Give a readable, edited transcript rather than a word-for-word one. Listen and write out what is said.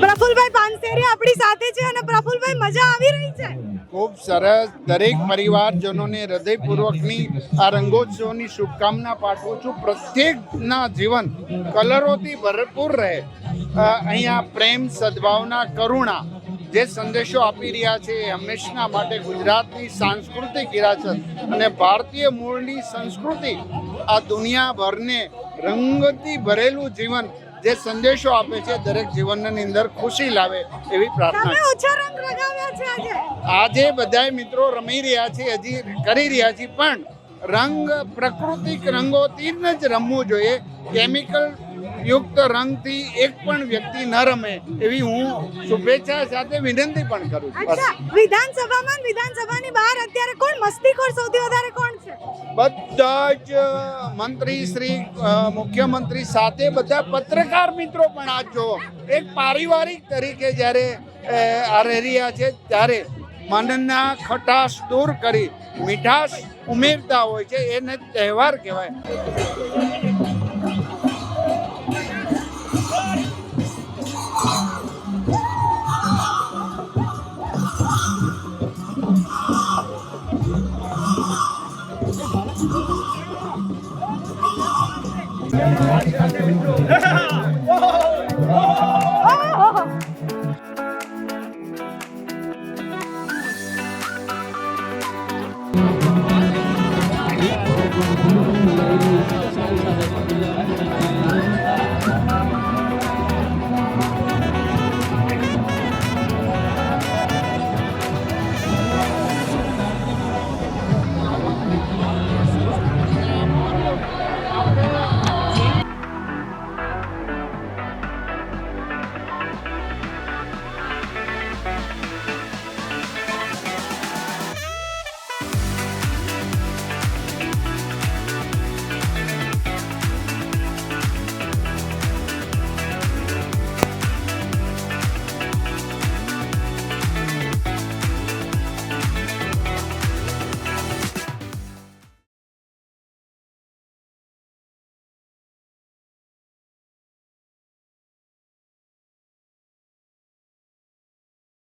પ્રફુલભાઈ પાનસેરી આપણી સાથે છે અને પ્રફુલભાઈ મજા આવી રહી છે? ખૂબ સરસ. દરેક પરિવારજનોને હૃદયપૂર્વકની આ રંગોત્સવની શુભકામના પાઠવું છું. પ્રત્યેકના જીવન કલરોથી ભરપૂર રહે. અહીંયા પ્રેમ, સદભાવના, કરુણા જે સંદેશો આપી રહ્યા છે એ હંમેશના માટે ગુજરાતની સાંસ્કૃતિક વિરાસત અને ભારતીય મૂળની સંસ્કૃતિ આ દુનિયાભરને રંગથી ભરેલું જીવન જે સંદેશો આપે છે દરેક જીવનની અંદર ખુશી લાવે એવી પ્રાર્થના. તમે ઓછા રંગ લગાવ્યા છે આજે બધાય મિત્રો રમી રહ્યા છે, હજી કરી રહ્યા છે, પણ રંગ પ્રાકૃતિક રંગોથી જ રમવું જોઈએ. કેમિકલ યુક્ત રંગથી એક પણ વ્યક્તિ ન રમે એવી હું શુભેચ્છા સાથે વિનંતી પણ કરું છું. અચ્છા, વિધાનસભામાં વિધાનસભાની બહાર અત્યારે કોણ મસ્તીખોર સૌથી વધારે કોણ છે? બધા જ મંત્રી શ્રી, મુખ્યમંત્રી સાથે બધા પત્રકાર મિત્રો પણ આજ જો એક પારિવારિક તરીકે જ્યારે આ રહી રહ્યા છે ત્યારે મનના ખટાશ દૂર કરી મીઠાશ ઉમેરતા હોય છે. એને તહેવાર કહેવાય.